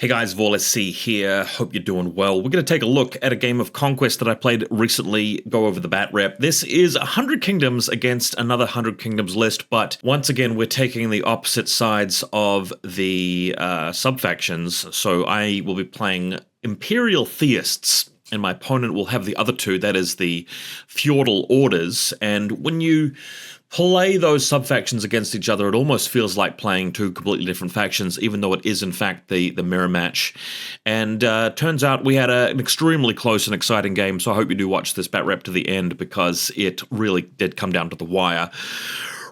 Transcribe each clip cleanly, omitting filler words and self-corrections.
Hey guys, VaulSC here. Hope you're doing well. We're going to take a look at a game of Conquest that I played recently, go over the bat rep. This is 100 Kingdoms against another 100 Kingdoms list, but once again, we're taking the opposite sides of the sub-factions. So I will be playing Imperial Theists, and my opponent will have the other two, that is the Feudal Orders. And when you play those sub-factions against each other, it almost feels like playing two completely different factions, even though it is in fact the mirror match. And turns out we had an extremely close and exciting game, so I hope you do watch this bat rep to the end, because it really did come down to the wire.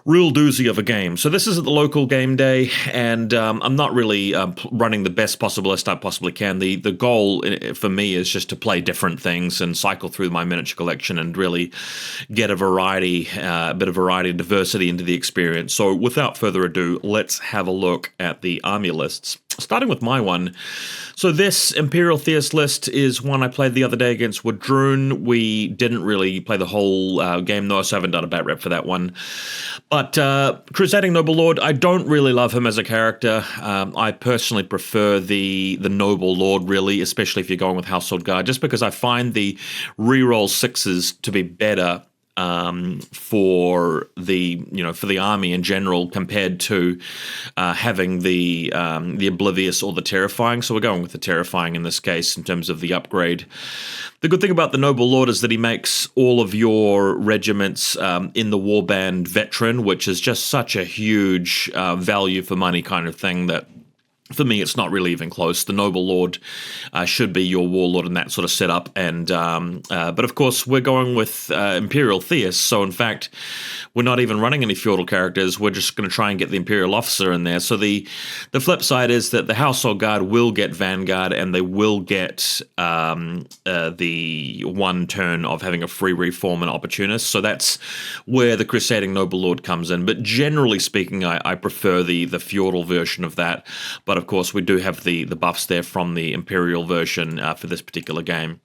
Real doozy of a game. So this is at the local game day, and I'm not really running the best possible list I possibly can. The goal for me is just to play different things and cycle through my miniature collection and really get a variety, a bit of variety and diversity into the experience. So without further ado, let's have a look at the army lists. Starting with my one. So this Imperial Theist list is one I played the other day against Wadroon. We didn't really play the whole game though, so I haven't done a bat rep for that one. But Crusading Noble Lord, I don't really love him as a character. I personally prefer the Noble Lord, really, especially if you're going with Household Guard, just because I find the reroll sixes to be better for the army in general, compared to having the Oblivious or the Terrifying. So we're going with the Terrifying in this case in terms of the upgrade. The good thing about the Noble Lord is that he makes all of your regiments in the Warband Veteran, which is just such a huge value for money kind of thing that, for me, it's not really even close. The Noble Lord should be your Warlord in that sort of setup. And but of course, we're going with Imperial Theists, so in fact, we're not even running any Feudal characters. We're just going to try and get the Imperial Officer in there. So the flip side is that the Household Guard will get Vanguard, and they will get the one turn of having a free reform and Opportunist. So that's where the Crusading Noble Lord comes in. But generally speaking, I prefer the Feudal version of that. But of course, we do have the buffs there from the Imperial version for this particular game.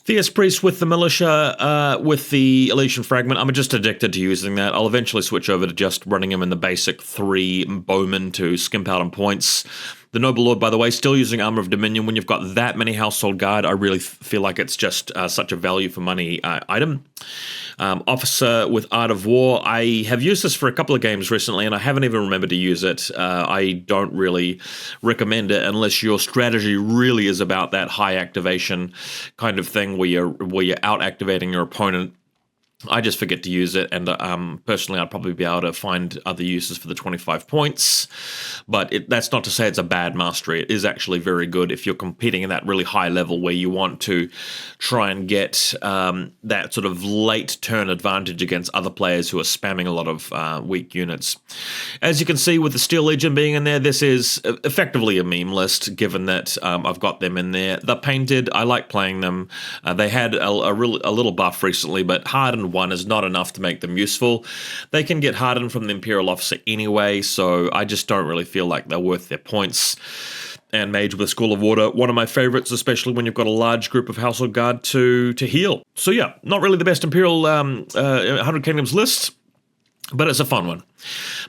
Theist Priest with the Militia, with the Elysian Fragment. I'm just addicted to using that. I'll eventually switch over to just running him in the basic 3 bowmen to skimp out on points. The Noble Lord, by the way, still using Armor of Dominion. When you've got that many Household Guard, I really feel like it's just such a value for money item. Officer with Art of War. I have used this for a couple of games recently, and I haven't even remembered to use it. I don't really recommend it unless your strategy really is about that high activation kind of thing where you're out activating your opponent. I just forget to use it, and personally, I'd probably be able to find other uses for the 25 points. But that's not to say it's a bad mastery. It is actually very good if you're competing at that really high level where you want to try and get that sort of late turn advantage against other players who are spamming a lot of weak units. As you can see with the Steel Legion being in there, this is effectively a meme list, given that I've got them in there. They're painted. I like playing them. They had a little buff recently, but hardened one is not enough to make them useful. They can get hardened from the Imperial Officer anyway, so I just don't really feel like they're worth their points. And Mage with a School of Water, one of my favorites, especially when you've got a large group of Household Guard to heal. So yeah, not really the best Imperial 100 Kingdoms list, but it's a fun one.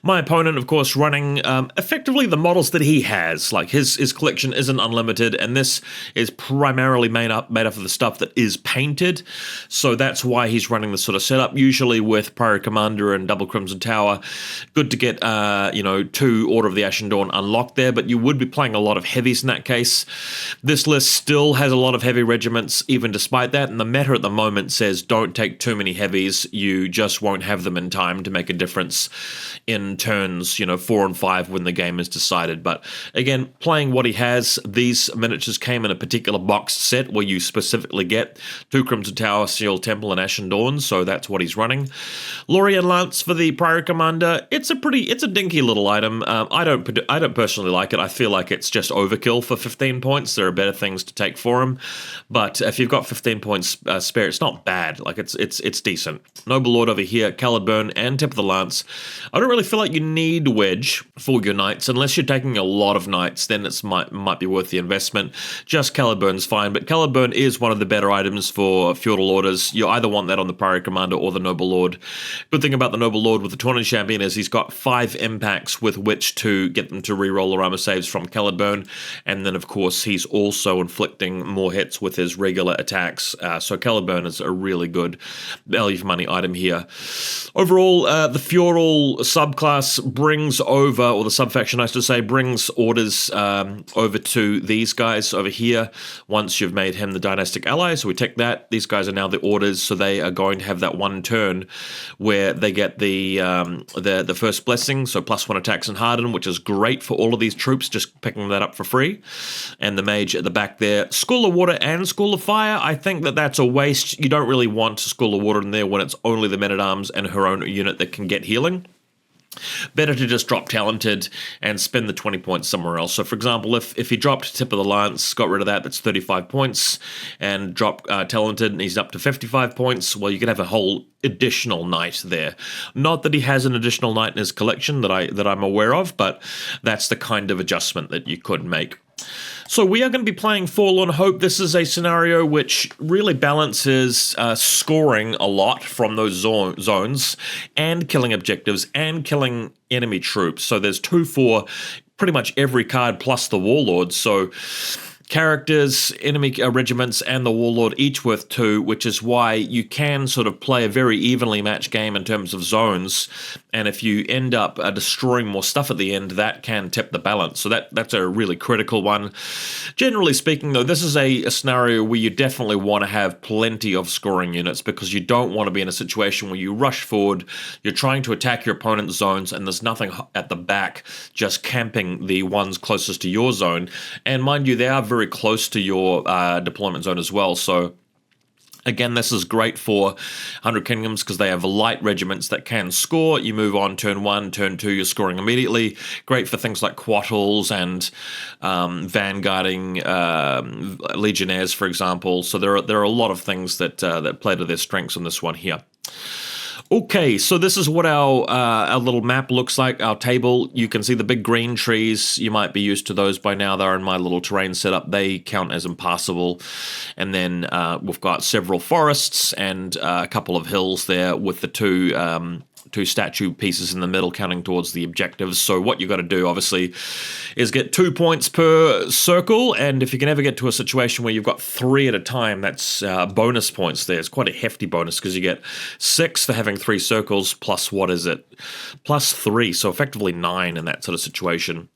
My opponent, of course, running effectively the models that he has. Like his collection isn't unlimited, and this is primarily made up of the stuff that is painted. So that's why he's running this sort of setup. Usually with Priory Commander and Double Crimson Tower, good to get 2 Order of the Ashen Dawn unlocked there. But you would be playing a lot of heavies in that case. This list still has a lot of heavy regiments, even despite that. And the meta at the moment says don't take too many heavies. You just won't have them in time to make a difference in turns, 4 and 5 when the game is decided. But again, playing what he has, these miniatures came in a particular boxed set where you specifically get 2 Crimson Tower, Sealed Temple, and Ashen Dawn, so that's what he's running. Laurean Lance for the Priory Commander. It's a dinky little item. I don't personally like it. I feel like it's just overkill for 15 points. There are better things to take for him. But if you've got 15 points spare, it's not bad. Like it's decent. Noble Lord over here, Caledburn and Tip of the Lance I don't really feel like you need Wedge for your knights. Unless you're taking a lot of knights, then it might be worth the investment. Just Caledburn's fine, but Caledburn is one of the better items for Feudal orders. You either want that on the Priory Commander or the Noble Lord. Good thing about the Noble Lord with the Tourney champion is he's got 5 impacts with which to get them to reroll their armor saves from Caledburn, and then of course he's also inflicting more hits with his regular attacks. So Caledburn is a really good value for money item here. Overall, the Feudal subclass brings over, or the subfaction I should say, brings orders over to these guys over here once you've made him the Dynastic ally. So we tick that. These guys are now the orders, so they are going to have that one turn where they get the first blessing, so +1 attacks and harden, which is great for all of these troops, just picking that up for free. And the mage at the back there, School of Water and School of Fire, I think that's a waste. You don't really want School of Water in there when it's only the men-at-arms and her own unit that can get healing. Better to just drop Talented and spend the 20 points somewhere else. So, for example, if he dropped Tip of the Lance, got rid of that's 35 points, and dropped Talented and he's up to 55 points, well, you could have a whole additional knight there. Not that he has an additional knight in his collection that I'm aware of, but that's the kind of adjustment that you could make. So we are going to be playing Forlorn Hope. This is a scenario which really balances scoring a lot from those zones and killing objectives and killing enemy troops. So there's 2 for pretty much every card plus the Warlord. So characters, enemy regiments, and the Warlord each worth 2, which is why you can sort of play a very evenly matched game in terms of zones, and if you end up destroying more stuff at the end, that can tip the balance. So that's a really critical one. Generally speaking, though, this is a scenario where you definitely want to have plenty of scoring units, because you don't want to be in a situation where you rush forward, you're trying to attack your opponent's zones, and there's nothing at the back just camping the ones closest to your zone. And mind you, they are very close to your deployment zone as well. So again, this is great for 100 Kingdoms because they have light regiments that can score. You move on turn 1, turn 2, you're scoring immediately. Great for things like Quattles and vanguarding Legionnaires, for example. So there are a lot of things that play to their strengths on this one here. Okay, so this is what our little map looks like, our table. You can see the big green trees. You might be used to those by now. They're in my little terrain setup. They count as impassable. And then we've got several forests and a couple of hills there with the two statue pieces in the middle counting towards the objectives. So what you've got to do, obviously, is get 2 points per circle, and if you can ever get to a situation where you've got 3 at a time, that's bonus points there. It's quite a hefty bonus because you get 6 for having 3 circles, plus what is it? Plus 3, so effectively 9 in that sort of situation.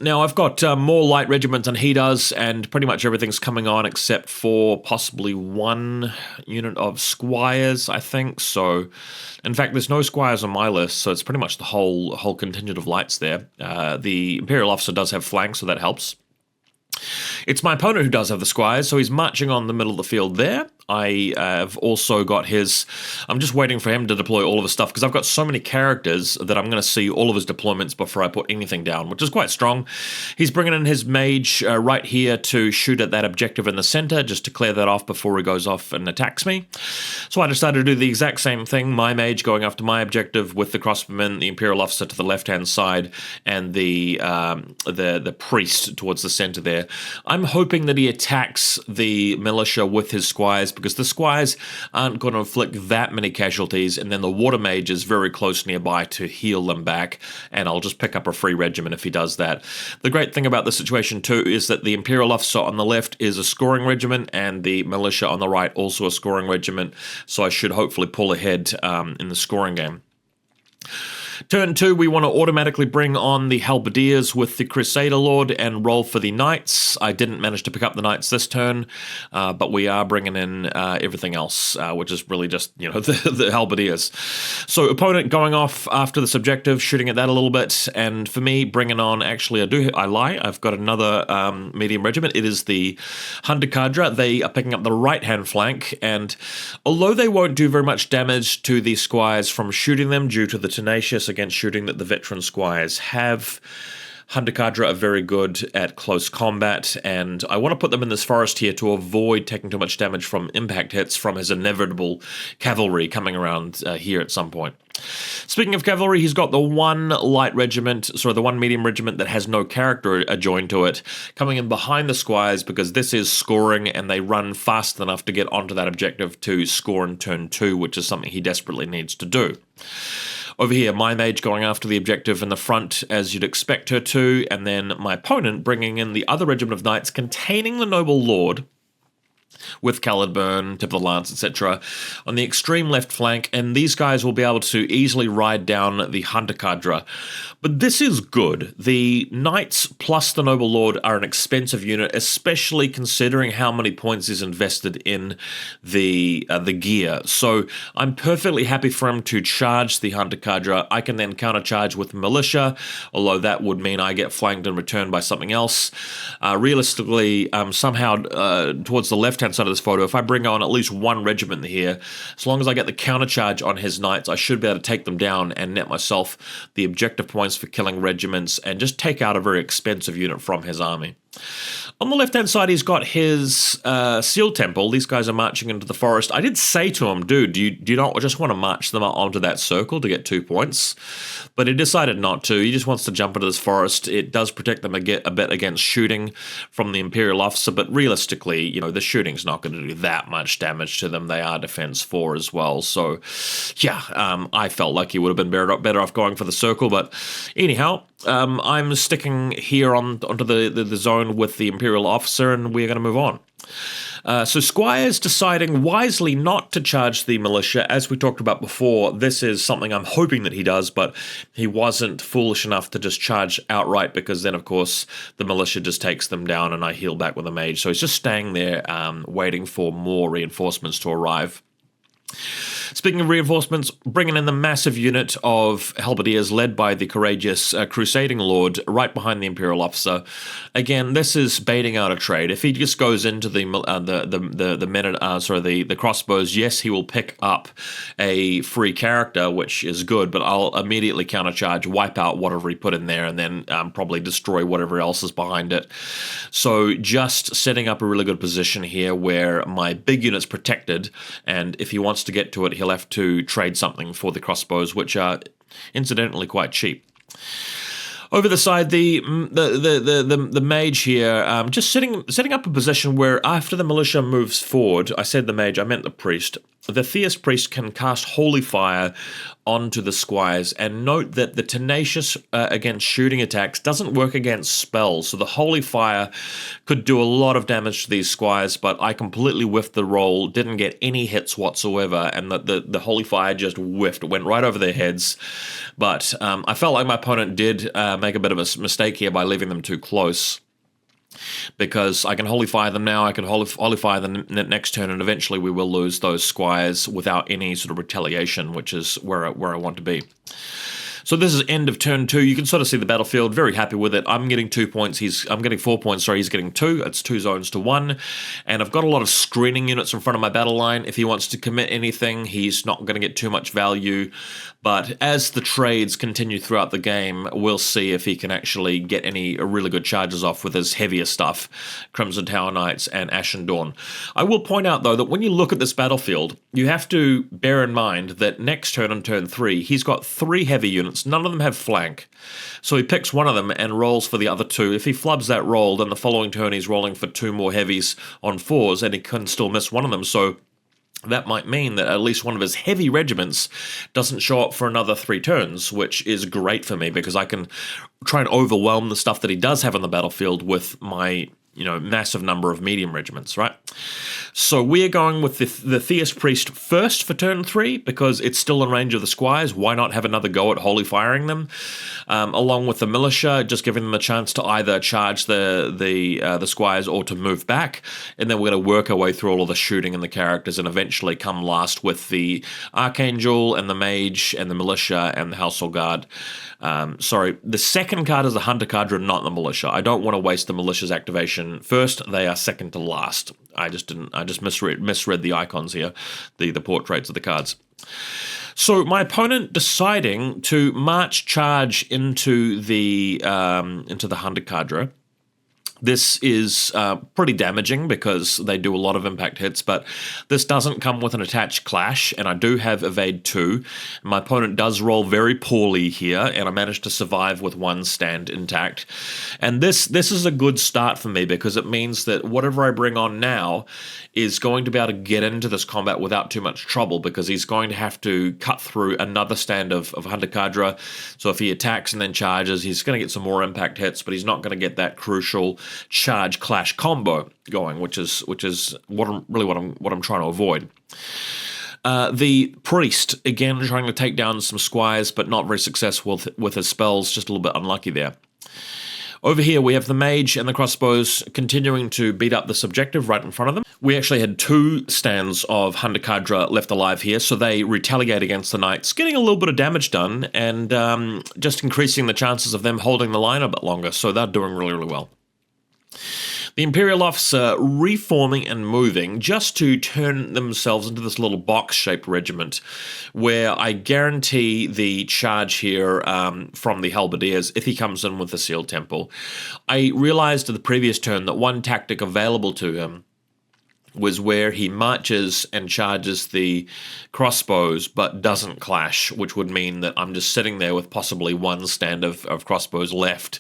Now, I've got more light regiments than he does, and pretty much everything's coming on except for possibly 1 unit of squires, I think. So, in fact, there's no squires on my list, so it's pretty much the whole contingent of lights there. The Imperial officer does have flanks, so that helps. It's my opponent who does have the squires, so he's marching on the middle of the field there. I have also got his... I'm just waiting for him to deploy all of his stuff, because I've got so many characters that I'm going to see all of his deployments before I put anything down, which is quite strong. He's bringing in his mage right here to shoot at that objective in the center, just to clear that off before he goes off and attacks me. So I decided to do the exact same thing, my mage going after my objective with the crossbowmen, the Imperial officer to the left-hand side, and the priest towards the center there. I'm hoping that he attacks the militia with his squires, because the squires aren't going to inflict that many casualties, and then the water mage is very close nearby to heal them back, and I'll just pick up a free regiment if he does that. The great thing about the situation too is that the Imperial officer on the left is a scoring regiment, and the militia on the right also a scoring regiment, so I should hopefully pull ahead in the scoring game. Turn 2, we want to automatically bring on the Halberdiers with the Crusader Lord and roll for the Knights. I didn't manage to pick up the Knights this turn, but we are bringing in everything else, which is really just, you know, the Halberdiers. So opponent going off after this objective, shooting at that a little bit, and for me, bringing on, actually, I lie, I've got another medium regiment. It is the Hunter Cadre. They are picking up the right-hand flank, and although they won't do very much damage to the squires from shooting them due to the tenacious against shooting that the veteran squires have, Hunter Cadre are very good at close combat, and I want to put them in this forest here to avoid taking too much damage from impact hits from his inevitable cavalry coming around here at some point. Speaking of cavalry, he's got the one light regiment, the one medium regiment that has no character adjoined to it, coming in behind the squires because this is scoring and they run fast enough to get onto that objective to score in turn 2, which is something he desperately needs to do. Over here, my mage going after the objective in the front, as you'd expect her to, and then my opponent bringing in the other regiment of knights containing the noble lord, with Caledburn, tip of the lance, etc., on the extreme left flank, and these guys will be able to easily ride down the Hunter Cadre. But this is good. The Knights plus the Noble Lord are an expensive unit, especially considering how many points is invested in the gear. So I'm perfectly happy for him to charge the Hunter Cadre. I can then countercharge with Militia, although that would mean I get flanked in return by something else. Realistically, somehow towards the left-hand side of this photo, if I bring on at least one regiment here, as long as I get the countercharge on his knights, I should be able to take them down and net myself the objective points for killing regiments and just take out a very expensive unit from his army. On the left-hand side, he's got his Seal Temple. These guys are marching into the forest. I did say to him, dude, do you not just want to march them onto that circle to get 2 points? But he decided not to. He just wants to jump into this forest. It does protect them a bit against shooting from the Imperial officer, but realistically, the shooting's not going to do that much damage to them. They are defense 4 as well. So, yeah, I felt like he would have been better off going for the circle. But anyhow, I'm sticking here onto the zone with the Imperial officer, and we're going to move on. So Squire's deciding wisely not to charge the militia. As we talked about before, this is something I'm hoping that he does, but he wasn't foolish enough to just charge outright, because then, of course, the militia just takes them down and I heal back with a mage. So he's just staying there, waiting for more reinforcements to arrive. Speaking of reinforcements, bringing in the massive unit of halberdiers led by the courageous Crusading Lord right behind the Imperial officer. Again, this is baiting out a trade. If he just goes into the crossbows, yes, he will pick up a free character, which is good, but I'll immediately countercharge, wipe out whatever he put in there, and then probably destroy whatever else is behind it. So just setting up a really good position here where my big unit's protected, and if he wants to get to it, he'll have to trade something for the crossbows, which are incidentally quite cheap. Over the side, the mage here, just setting up a position where after the militia moves forward, I said the mage, I meant the priest. The Theist priest can cast Holy Fire onto the squires, and note that the tenacious against shooting attacks doesn't work against spells, so the Holy Fire could do a lot of damage to these squires, but I completely whiffed the roll, didn't get any hits whatsoever, and the Holy Fire just whiffed, went right over their heads. But I felt like my opponent did make a bit of a mistake here by leaving them too close, because I can Holy Fire them now, I can Holy Fire them next turn, and eventually we will lose those squires without any sort of retaliation, which is where I want to be. So this is end of turn 2. You can sort of see the battlefield. Very happy with it. I'm getting 2 points. I'm getting 4 points. Sorry, he's getting 2. It's 2 zones to 1. And I've got a lot of screening units in front of my battle line. If he wants to commit anything, he's not going to get too much value. But as the trades continue throughout the game, we'll see if he can actually get any really good charges off with his heavier stuff, Crimson Tower Knights and Ashen Dawn. I will point out, though, that when you look at this battlefield, you have to bear in mind that next turn on turn 3, he's got 3 heavy units. None of them have flank. So he picks one of them and rolls for the other 2. If he flubs that roll, then the following turn he's rolling for 2 more heavies on 4s, and he can still miss one of them. So that might mean that at least one of his heavy regiments doesn't show up for another 3 turns, which is great for me because I can try and overwhelm the stuff that he does have on the battlefield with my massive number of medium regiments, right? So we're going with the Theist Priest first for turn 3 because it's still in range of the squires. Why not have another go at Holy Firing them? Along with the Militia, just giving them a chance to either charge the squires or to move back. And then we're going to work our way through all of the shooting and the characters and eventually come last with the Archangel and the Mage and the Militia and the Household Guard. Sorry, the second card is the Hunter Cadre, not the Militia. I don't want to waste the Militia's activation first. They are second to last. I just misread the icons here, the portraits of the cards. So my opponent deciding to march charge into the Hunter Cadre. This is pretty damaging because they do a lot of impact hits, but this doesn't come with an attached clash, and I do have evade 2. My opponent does roll very poorly here, and I managed to survive with 1 stand intact. And this is a good start for me because it means that whatever I bring on now is going to be able to get into this combat without too much trouble, because he's going to have to cut through another stand of Hunter Cadre. So if he attacks and then charges, he's going to get some more impact hits, but he's not going to get that crucial charge clash combo going, which is what I'm trying to avoid. The priest again trying to take down some squires, but not very successful with his spells. Just a little bit unlucky there. Over here, we have the mage and the crossbows continuing to beat up this objective right in front of them. We actually had 2 stands of Hunter Cadre left alive here, so they retaliate against the knights, getting a little bit of damage done, and just increasing the chances of them holding the line a bit longer, so they're doing really, really well. The Imperial officer reforming and moving just to turn themselves into this little box-shaped regiment, where I guarantee the charge here from the halberdiers if he comes in with the Sealed Temple. I realized at the previous turn that one tactic available to him was where he marches and charges the crossbows but doesn't clash, which would mean that I'm just sitting there with possibly 1 stand of crossbows left,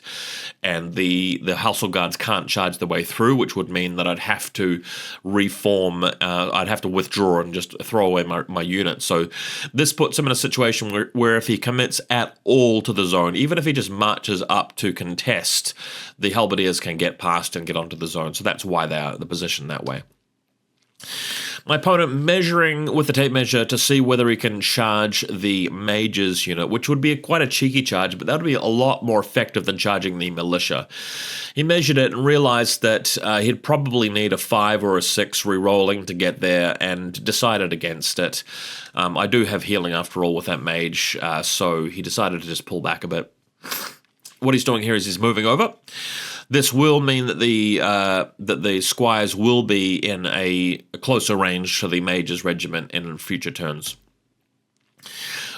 and the household guards can't charge their way through, which would mean that I'd have to reform, I'd have to withdraw and just throw away my unit. So this puts him in a situation where if he commits at all to the zone, even if he just marches up to contest, the halberdiers can get past and get onto the zone. So that's why they're positioned that way. My opponent measuring with the tape measure to see whether he can charge the mage's unit, which would be quite a cheeky charge, but that would be a lot more effective than charging the militia. He measured it and realized that he'd probably need a 5 or a 6 re-rolling to get there, and decided against it. I do have healing after all with that mage, so he decided to just pull back a bit. What he's doing here is he's moving over. This will mean that the squires will be in a closer range to the mage's regiment in future turns.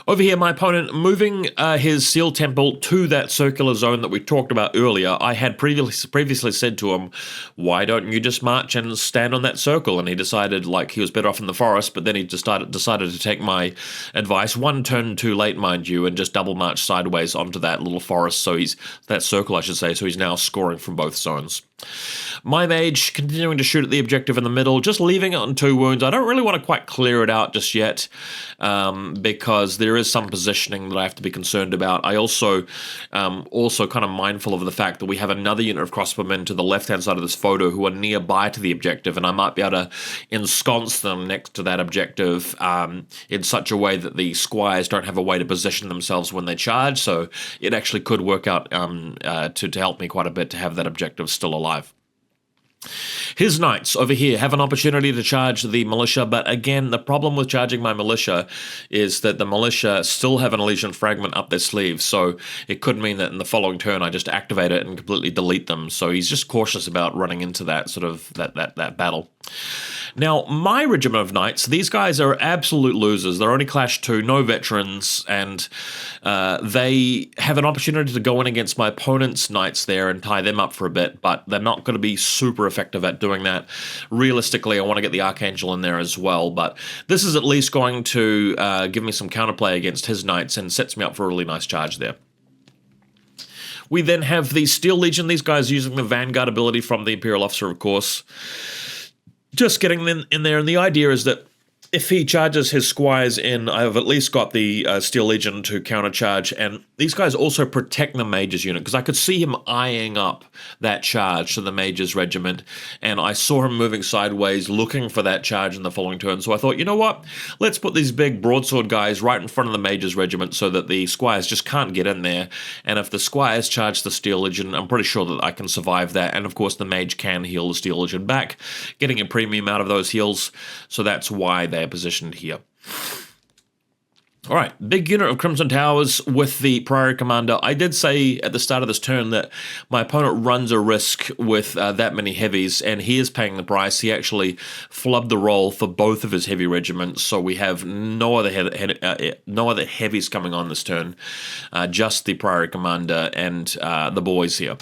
Over here, my opponent moving his Sealed Temple to that circular zone that we talked about earlier. I had previously said to him, why don't you just march and stand on that circle? And he decided like he was better off in the forest, but then he decided to take my advice 1 turn too late, mind you, and just double march sideways onto that little forest, that circle I should say, so he's now scoring from both zones. My mage continuing to shoot at the objective in the middle, just leaving it on 2 wounds. I don't really want to quite clear it out just yet, because there is some positioning that I have to be concerned about. I also kind of mindful of the fact that we have another unit of crossbowmen to the left-hand side of this photo who are nearby to the objective, and I might be able to ensconce them next to that objective in such a way that the squires don't have a way to position themselves when they charge, so it actually could work out to help me quite a bit to have that objective still alive. His knights over here have an opportunity to charge the militia, but again, the problem with charging my militia is that the militia still have an Elysian fragment up their sleeves, so it could mean that in the following turn I just activate it and completely delete them, so he's just cautious about running into that sort of that battle. Now, my regiment of knights, these guys are absolute losers. They're only clash 2, no veterans, and they have an opportunity to go in against my opponent's knights there and tie them up for a bit, but they're not going to be super effective at doing that. Realistically, I want to get the Archangel in there as well, but this is at least going to give me some counterplay against his knights and sets me up for a really nice charge there. We then have the Steel Legion, these guys using the Vanguard ability from the Imperial officer, of course. Just getting them in there, and the idea is that if he charges his squires in, I've at least got the Steel Legion to countercharge, and these guys also protect the mage's unit, because I could see him eyeing up that charge to the mage's regiment, and I saw him moving sideways, looking for that charge in the following turn, so I thought, you know what, let's put these big broadsword guys right in front of the mage's regiment so that the squires just can't get in there, and if the squires charge the Steel Legion, I'm pretty sure that I can survive that, and of course the mage can heal the Steel Legion back, getting a premium out of those heals, so that's why they're positioned here. All right, big unit of Crimson Towers with the Priory Commander. I did say at the start of this turn that my opponent runs a risk with that many heavies, and he is paying the price. He actually flubbed the roll for both of his heavy regiments, so we have no other heavies coming on this turn, just the Priory Commander and the boys here.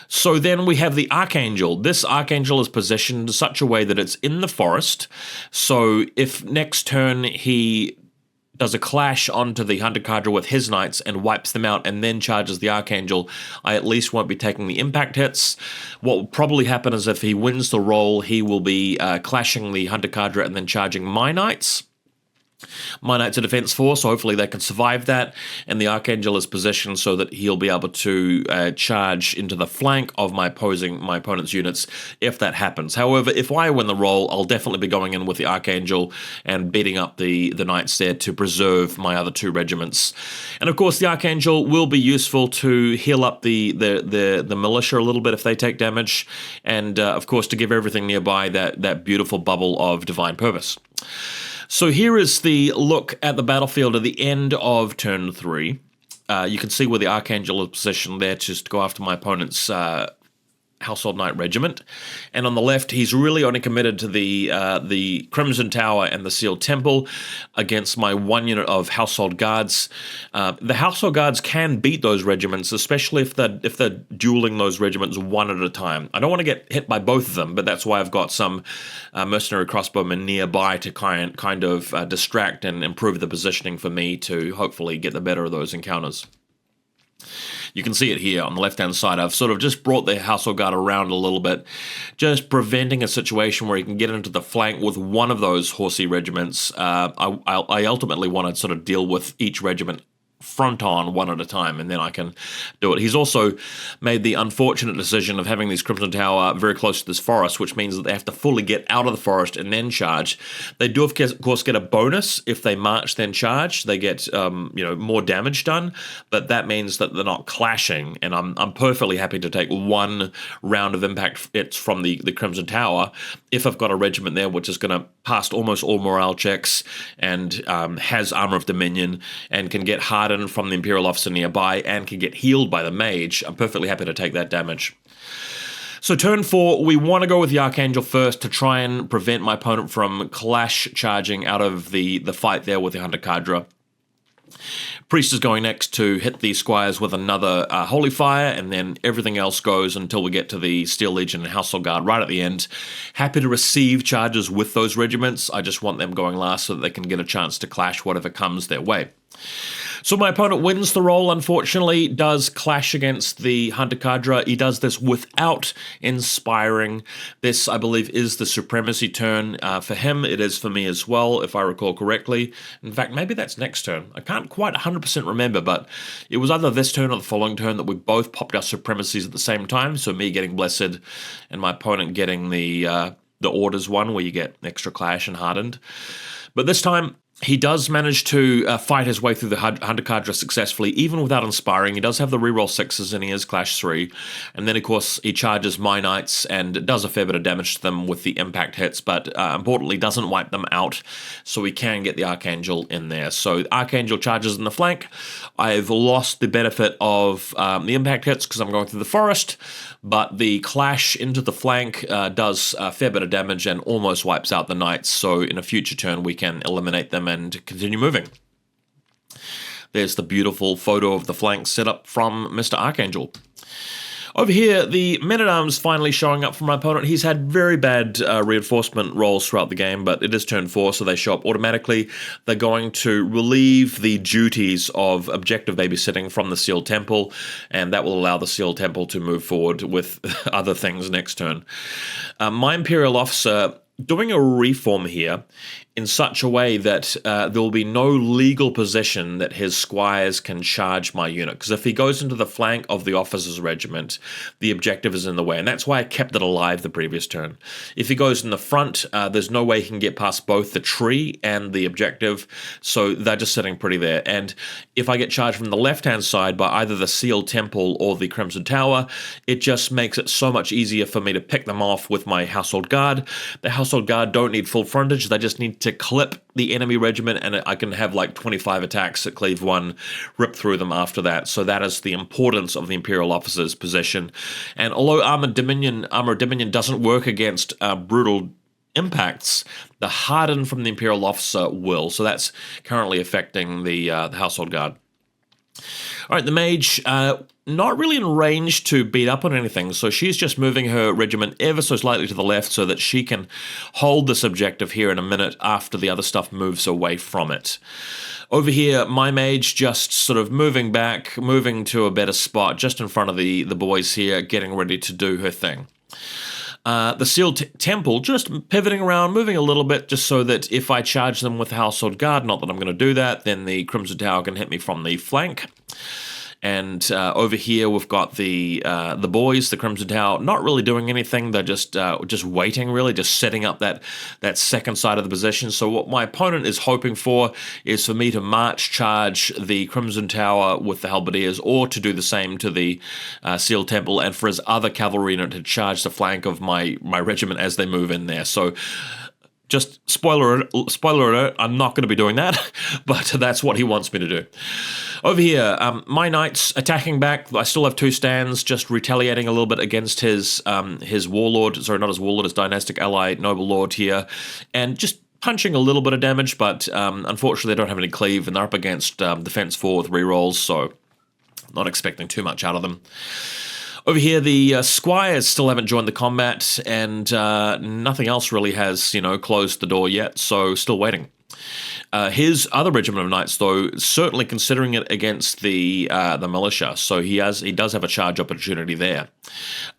So then we have the Archangel. This Archangel is positioned in such a way that it's in the forest, so if next turn he does a clash onto the Hunter Cadre with his knights and wipes them out and then charges the Archangel, I at least won't be taking the impact hits. What will probably happen is if he wins the roll, he will be clashing the Hunter Cadre and then charging my knights. My knights are defense 4, so hopefully they can survive that, and the Archangel is positioned so that he'll be able to charge into the flank of my opponent's units if that happens. However, if I win the roll, I'll definitely be going in with the Archangel and beating up the knights there to preserve my other 2 regiments. And of course, the Archangel will be useful to heal up the militia a little bit if they take damage, and of course to give everything nearby that beautiful bubble of divine purpose. So here is the look at the battlefield at the end of turn 3. You can see where the Archangel is positioned there just to go after my opponent's Household Knight regiment, and on the left he's really only committed to the Crimson Tower and the Sealed Temple against my 1 unit of Household Guards. The Household Guards can beat those regiments, especially if they're dueling those regiments one at a time. I don't want to get hit by both of them, but that's why I've got some Mercenary Crossbowmen nearby to kind of distract and improve the positioning for me to hopefully get the better of those encounters. You can see it here on the left-hand side. I've sort of just brought the Household Guard around a little bit, just preventing a situation where he can get into the flank with one of those horsey regiments. I ultimately want to sort of deal with each regiment front on one at a time, and then I can do it. He's also made the unfortunate decision of having these Crimson Tower very close to this forest, which means that they have to fully get out of the forest and then charge. They do, of course, get a bonus if they march then charge. They get more damage done, but that means that they're not clashing, and I'm perfectly happy to take 1 round of impact hits from the Crimson Tower if I've got a regiment there which is going to pass almost all morale checks and has Armor of Dominion and can get hardened from the Imperial officer nearby and can get healed by the Mage. I'm perfectly happy to take that damage. So turn 4, we want to go with the Archangel first to try and prevent my opponent from clash charging out of the fight there with the Hunter Cadre. Priest is going next to hit the squires with another Holy Fire, and then everything else goes until we get to the Steel Legion and Household Guard right at the end. Happy to receive charges with those regiments. I just want them going last so that they can get a chance to clash whatever comes their way. So my opponent wins the roll, unfortunately, does clash against the Hunter Cadre. He does this without inspiring. This, I believe, is the supremacy turn. For him, it is for me as well, if I recall correctly. In fact, maybe that's next turn. I can't quite 100% remember, but it was either this turn or the following turn that we both popped our supremacies at the same time, so me getting Blessed and my opponent getting the Orders one, where you get extra clash and hardened. But this time, he does manage to fight his way through the Hunter Cadre successfully, even without inspiring. He does have the reroll 6s and he is Clash 3. And then, of course, he charges my knights and does a fair bit of damage to them with the impact hits, but importantly doesn't wipe them out, so we can get the Archangel in there. So Archangel charges in the flank. I've lost the benefit of the impact hits because I'm going through the forest, but the clash into the flank does a fair bit of damage and almost wipes out the knights, so in a future turn we can eliminate them and continue moving. There's the beautiful photo of the flank set up from Mr. Archangel. Over here, the Men-at-Arms finally showing up for my opponent. He's had very bad reinforcement rolls throughout the game, but it is turn 4, so they show up automatically. They're going to relieve the duties of objective babysitting from the Sealed Temple, and that will allow the Sealed Temple to move forward with other things next turn. My Imperial officer doing a reform here in such a way that there will be no legal position that his squires can charge my unit. Because if he goes into the flank of the officer's regiment, the objective is in the way. And that's why I kept it alive the previous turn. If he goes in the front, there's no way he can get past both the tree and the objective. So they're just sitting pretty there. And if I get charged from the left-hand side by either the Sealed Temple or the Crimson Tower, it just makes it so much easier for me to pick them off with my Household Guard. The Household Guard don't need full frontage. They just need to clip the enemy regiment, and I can have like 25 attacks at cleave 1, rip through them after that. So that is the importance of the Imperial officer's position. And although Armor Dominion doesn't work against brutal impacts, the harden from the Imperial officer will. So that's currently affecting the Household Guard. All right, the Mage, not really in range to beat up on anything, so she's just moving her regiment ever so slightly to the left so that she can hold this objective here in a minute after the other stuff moves away from it. Over here, my Mage just sort of moving back, moving to a better spot just in front of the boys here, getting ready to do her thing. The Sealed Temple just pivoting around, moving a little bit, just so that if I charge them with Household Guard, not that I'm going to do that, then the Crimson Tower can hit me from the flank. And over here we've got the boys, the Crimson Tower, not really doing anything. They're just waiting, really, just setting up that second side of the position. So what my opponent is hoping for is for me to march charge the Crimson Tower with the Halberdiers, or to do the same to the Sealed Temple, and for his other cavalry unit to charge the flank of my regiment as they move in there. So just spoiler alert, I'm not going to be doing that, but that's what he wants me to do. Over here, my knights attacking back. I still have 2 stands, just retaliating a little bit against his warlord. Sorry, not his warlord, his dynastic ally, noble lord here, and just punching a little bit of damage, but unfortunately they don't have any cleave, and they're up against defense 4 with rerolls, so not expecting too much out of them. Over here, the squires still haven't joined the combat, and nothing else really has, closed the door yet, so still waiting. His other regiment of knights, though, certainly considering it against the militia, so he does have a charge opportunity there.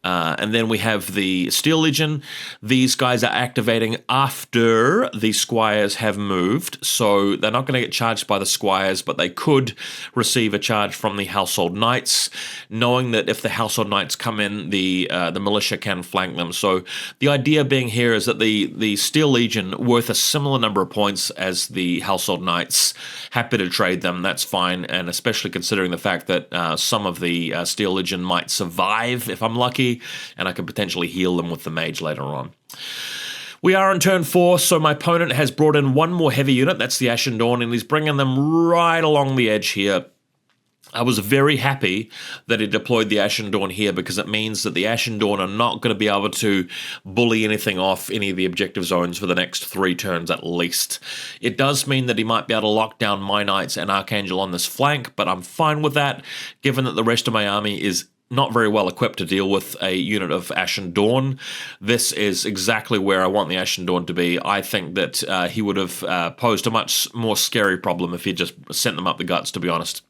And then we have the Steel Legion. These guys are activating after the squires have moved, so they're not going to get charged by the squires, but they could receive a charge from the Household Knights, knowing that if the Household Knights come in, the militia can flank them. So the idea being here is that the Steel Legion, worth a similar number of points as the Household Knights, happy to trade them, that's fine, and especially considering the fact that some of the Steel Legion might survive if I'm lucky, and I could potentially heal them with the Mage later on. We are on turn 4, so my opponent has brought in 1 more heavy unit, that's the Ashen Dawn, and he's bringing them right along the edge here. I was very happy that he deployed the Ashen Dawn here, because it means that the Ashen Dawn are not going to be able to bully anything off any of the objective zones for the next 3 turns at least. It does mean that he might be able to lock down my Knights and Archangel on this flank, but I'm fine with that, given that the rest of my army is not very well equipped to deal with a unit of Ashen Dawn. This is exactly where I want the Ashen Dawn to be. I think that he would have posed a much more scary problem if he just sent them up the guts, to be honest.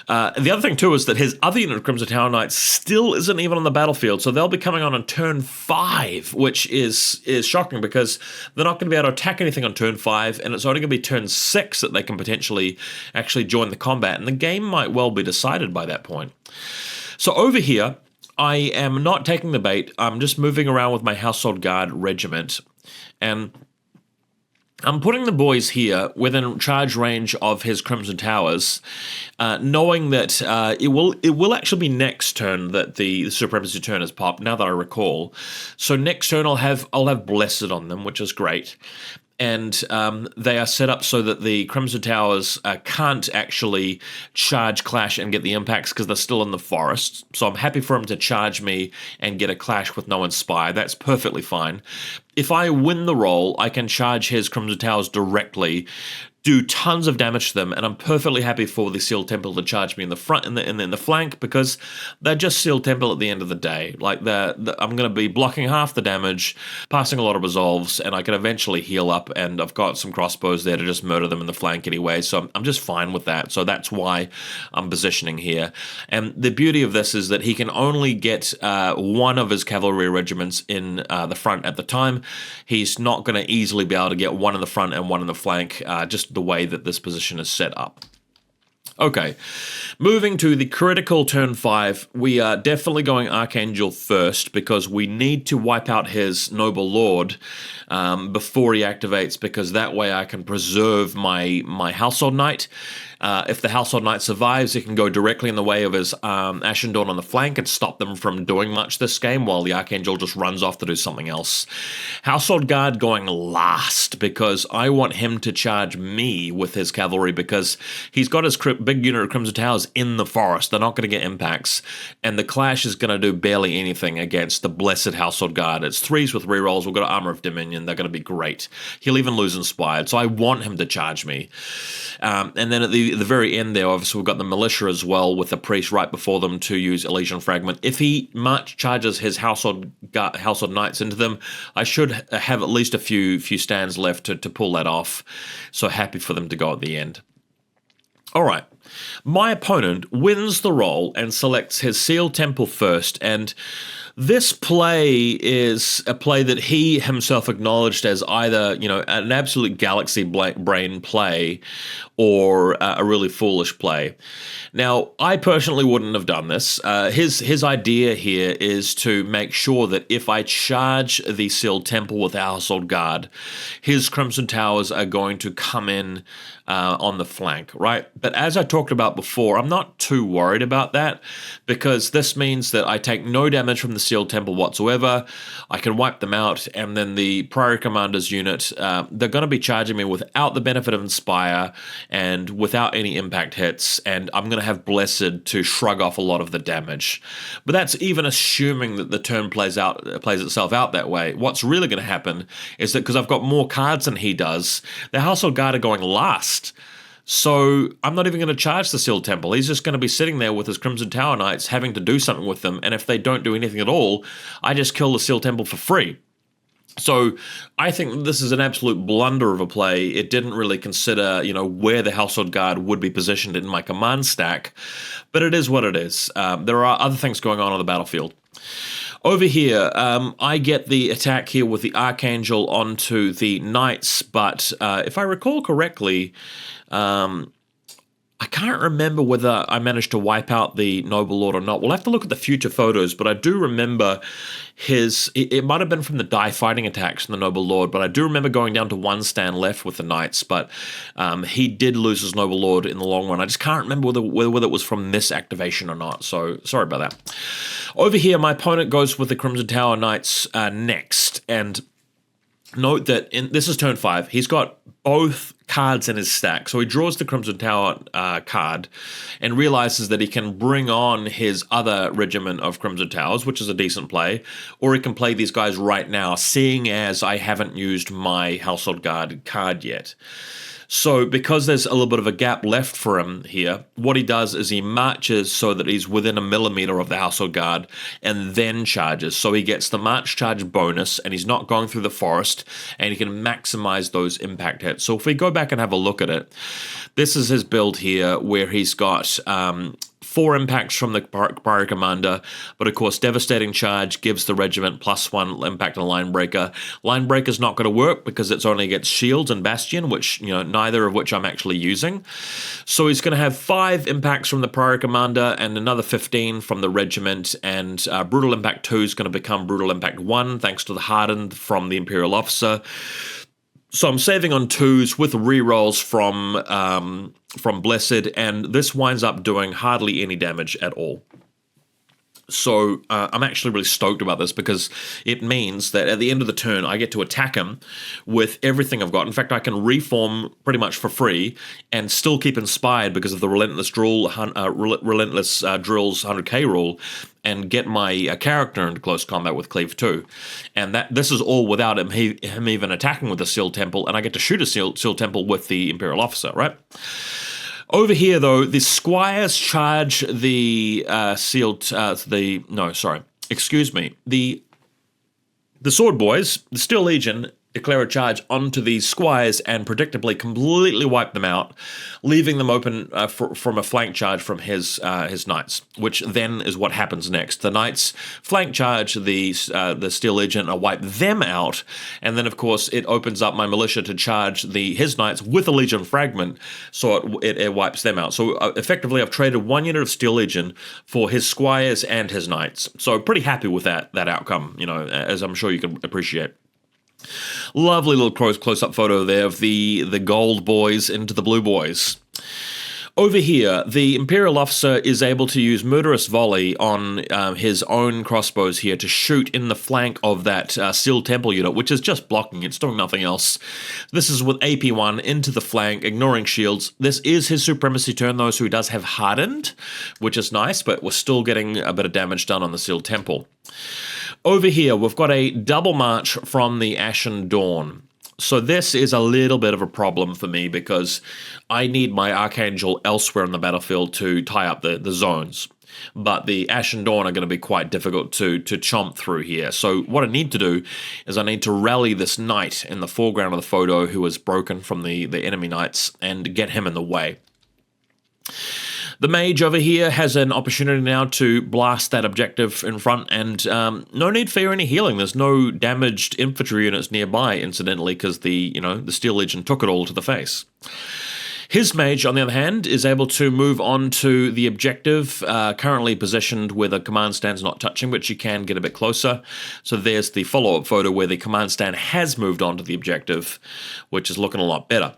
The other thing, too, is that his other unit of Crimson Tower Knights still isn't even on the battlefield, so they'll be coming on turn 5, which is shocking, because they're not going to be able to attack anything on turn 5, and it's only going to be turn 6 that they can potentially actually join the combat, and the game might well be decided by that point. So over here, I am not taking the bait. I'm just moving around with my Household Guard regiment, and I'm putting the boys here within charge range of his Crimson Towers, knowing that it will actually be next turn that the Supremacy turn has popped, now that I recall. So next turn I'll have Blessed on them, which is great. And they are set up so that the Crimson Towers can't actually charge, clash, and get the impacts because they're still in the forest. So I'm happy for him to charge me and get a clash with no Inspire. That's perfectly fine. If I win the roll, I can charge his Crimson Towers directly, do tons of damage to them, and I'm perfectly happy for the Sealed Temple to charge me in the front and in the flank, because they're just Sealed Temple at the end of the day. Like I'm going to be blocking half the damage, passing a lot of resolves, and I can eventually heal up, and I've got some crossbows there to just murder them in the flank anyway, so I'm just fine with that. So that's why I'm positioning here. And the beauty of this is that he can only get 1 of his cavalry regiments in the front at the time. He's not going to easily be able to get 1 in the front and 1 in the flank, just the way that this position is set up. Okay, moving to the critical turn 5, we are definitely going Archangel first because we need to wipe out his Noble Lord before he activates, because that way I can preserve my Household Knight. If the Household Knight survives, he can go directly in the way of his Ashen Dawn on the flank and stop them from doing much this game, while the Archangel just runs off to do something else. Household Guard going last, because I want him to charge me with his cavalry, because he's got his big unit of Crimson Towers in the forest. They're not going to get impacts, and the Clash is going to do barely anything against the Blessed Household Guard. It's 3s with rerolls. We've got Armor of Dominion. They're going to be great. He'll even lose Inspired, so I want him to charge me. And then at the very end there, obviously we've got the Militia as well, with the Priest right before them to use Elysian Fragment. If he march charges his Household Knights into them, I should have at least a few stands left to pull that off. So happy for them to go at the end. All right. My opponent wins the roll and selects his Sealed Temple first, and this play is a play that he himself acknowledged as either, an absolute galaxy brain play or a really foolish play. Now, I personally wouldn't have done this. His idea here is to make sure that if I charge the Sealed Temple with Household Guard, his Crimson Towers are going to come in on the flank, right? But as I talked about before, I'm not too worried about that, because this means that I take no damage from the Sealed Temple whatsoever. I can wipe them out, and then the Priory Commander's unit, they're going to be charging me without the benefit of Inspire and without any impact hits, and I'm going to have Blessed to shrug off a lot of the damage. But that's even assuming that the turn plays itself out that way. What's really going to happen is that because I've got more cards than he does, the Household Guard are going last. So I'm not even going to charge the Sealed Temple. He's just going to be sitting there with his Crimson Tower Knights having to do something with them, and if they don't do anything at all, I just kill the Sealed Temple for free. So I think this is an absolute blunder of a play. It didn't really consider, where the Household Guard would be positioned in my command stack, but it is what it is. There are other things going on the battlefield. Over here, I get the attack here with the Archangel onto the Knights, but if I recall correctly, I can't remember whether I managed to wipe out the Noble Lord or not. We'll have to look at the future photos, but I do remember it might have been from the die fighting attacks from the Noble Lord, but I do remember going down to one stand left with the Knights, but he did lose his Noble Lord in the long run. I just can't remember whether it was from this activation or not, so sorry about that. Over here, my opponent goes with the Crimson Tower Knights next, and note that this is turn 5. He's got both cards in his stack. So he draws the Crimson Tower card and realizes that he can bring on his other regiment of Crimson Towers, which is a decent play, or he can play these guys right now, seeing as I haven't used my Household Guard card yet. So because there's a little bit of a gap left for him here, what he does is he marches so that he's within a millimeter of the Household Guard and then charges. So he gets the march charge bonus and he's not going through the forest, and he can maximize those impact hits. So if we go back and have a look at it, this is his build here where he's got 4 impacts from the Priory Commander, but of course Devastating Charge gives the regiment +1 impact on Line Breaker. Line Breaker's not going to work because it's only against Shields and Bastion, which, neither of which I'm actually using. So he's going to have 5 impacts from the Priory Commander and another 15 from the regiment, and Brutal Impact 2 is going to become Brutal Impact 1 thanks to the Hardened from the Imperial Officer. So I'm saving on 2s with rerolls from Blessed, and this winds up doing hardly any damage at all. So I'm actually really stoked about this because it means that at the end of the turn, I get to attack him with everything I've got. In fact, I can reform pretty much for free and still keep inspired because of the Relentless Drills 100k rule, and get my character into close combat with Cleave 2. And this is all without him even attacking with the Sealed Temple, and I get to shoot a Sealed Temple with the Imperial Officer, right? Over here, though, the Squires charge the the Sword Boys, the Steel Legion, declare a charge onto these squires and predictably completely wipe them out, leaving them open from a flank charge from his knights, which then is what happens next. The knights flank charge the Steel Legion and wipe them out, and then of course it opens up my militia to charge his knights with a Legion Fragment, so it wipes them out. So effectively I've traded 1 unit of Steel Legion for his squires and his knights. So pretty happy with that outcome, you know, as I'm sure you can appreciate. Lovely little close-up photo there of the gold boys into the blue boys. Over here, the Imperial officer is able to use Murderous Volley on his own crossbows here to shoot in the flank of that Steel Temple unit, which is just blocking. It's doing nothing else. This is with AP1 into the flank, ignoring shields. This is his supremacy turn, though, so he does have Hardened, which is nice, but we're still getting a bit of damage done on the Steel Temple. Over here, we've got a double march from the Ashen Dawn. So this is a little bit of a problem for me because I need my Archangel elsewhere on the battlefield to tie up the zones. But the Ashen Dawn are going to be quite difficult to chomp through here. So what I need to do is I need to rally this knight in the foreground of the photo who is broken from the enemy knights and get him in the way. The Mage over here has an opportunity now to blast that objective in front, and no need for any healing. There's no damaged infantry units nearby, incidentally, because the Steel Legion took it all to the face. His Mage, on the other hand, is able to move on to the objective, currently positioned where the command stand's not touching, but you can get a bit closer. So there's the follow-up photo where the command stand has moved on to the objective, which is looking a lot better.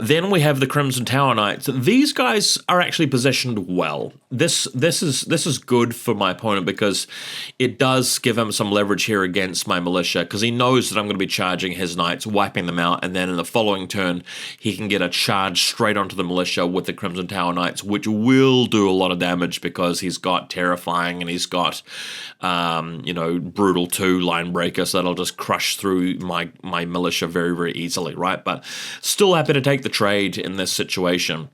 Then we have the Crimson Tower Knights. These guys are actually positioned well. This is good for my opponent because it does give him some leverage here against my militia, because he knows that I'm going to be charging his knights, wiping them out, and then in the following turn he can get a charge straight onto the militia with the Crimson Tower Knights, which will do a lot of damage because he's got Terrifying and he's got Brutal 2 Line Breaker, so that'll just crush through my militia very, very easily, right? But still happy to take the trade in this situation.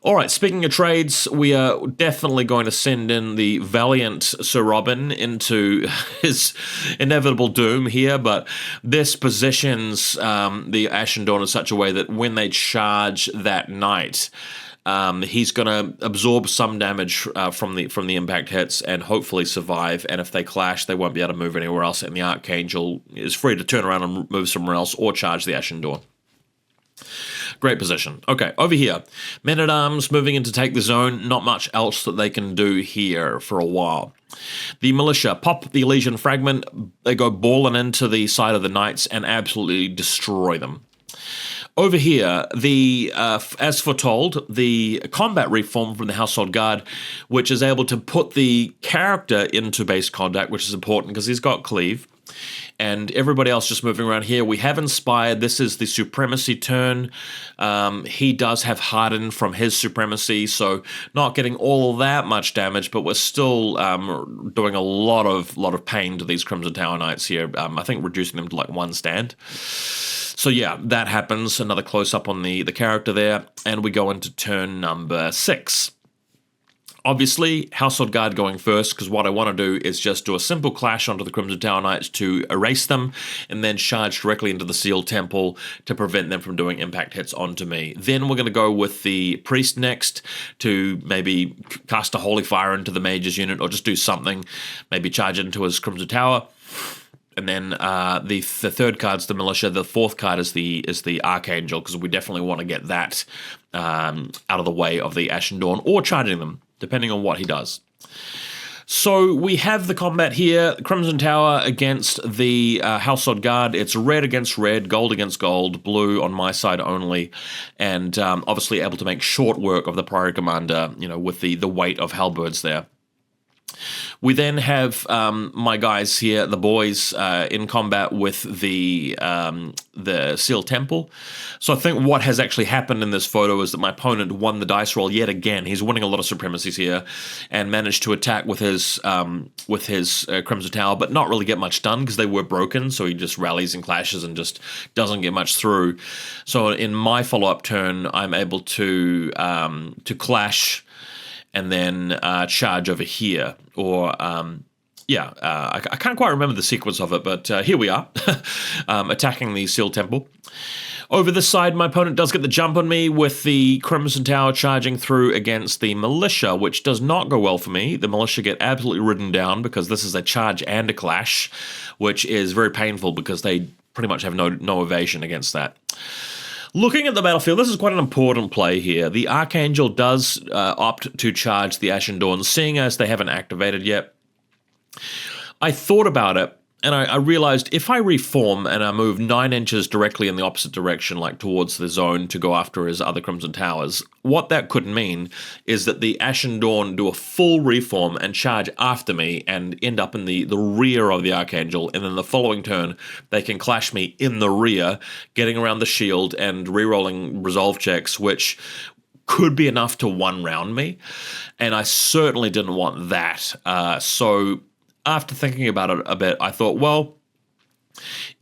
All right, speaking of trades, we are definitely going to send in the valiant Sir Robin into his inevitable doom here, but this positions the Ashen Dawn in such a way that when they charge that knight, he's going to absorb some damage from the impact hits and hopefully survive, and if they clash, they won't be able to move anywhere else, and the Archangel is free to turn around and move somewhere else or charge the Ashen Dawn. Great position. Okay, over here. Men-at-Arms moving in to take the zone. Not much else that they can do here for a while. The Militia pop the Elysian Fragment. They go balling into the side of the Knights and absolutely destroy them. Over here, as foretold, the combat reform from the Household Guard, which is able to put the character into base contact, which is important because he's got Cleave. And everybody else just moving around here. We have Inspired. This is the Supremacy turn. He does have Hardened from his Supremacy, so not getting all that much damage, but we're still doing a lot of pain to these Crimson Tower Knights here. I think reducing them to like 1 stand. So yeah, that happens. Another close-up on the character there. And we go into turn number 6. Obviously, Household Guard going first, because what I want to do is just do a simple clash onto the Crimson Tower Knights to erase them, and then charge directly into the Steel Temple to prevent them from doing impact hits onto me. Then we're going to go with the Priest next to maybe cast a Holy Fire into the Mage's unit, or just do something, maybe charge it into his Crimson Tower. And then the third card's the Militia. The fourth card is the Archangel, because we definitely want to get that out of the way of the Ashen Dawn, or charging them, depending on what he does. So we have the combat here, Crimson Tower against the Household Guard. It's red against red, gold against gold, blue on my side only, and obviously able to make short work of the Priory Commander, with the weight of halberds there. We then have my guys here, the boys, in combat with the Steel Temple. So I think what has actually happened in this photo is that my opponent won the dice roll yet again. He's winning a lot of supremacies here and managed to attack with his Crimson Tower, but not really get much done because they were broken. So he just rallies and clashes and just doesn't get much through. So in my follow-up turn, I'm able to clash and then charge over here, or yeah, I can't quite remember the sequence of it, but here we are, attacking the Seal Temple. Over this side, my opponent does get the jump on me with the Crimson Tower charging through against the Militia, which does not go well for me. The Militia get absolutely ridden down because this is a charge and a clash, which is very painful because they pretty much have no evasion against that. Looking at the battlefield, this is quite an important play here. The Archangel does opt to charge the Ashen Dawn, seeing as they haven't activated yet. I thought about it, and I realized if I reform and I move 9 inches directly in the opposite direction, like towards the zone to go after his other Crimson Towers, what that could mean is that the Ashen Dawn do a full reform and charge after me and end up in the rear of the Archangel, and then the following turn they can clash me in the rear, getting around the shield and rerolling resolve checks, which could be enough to one-round me, and I certainly didn't want that. So after thinking about it a bit, I thought, well,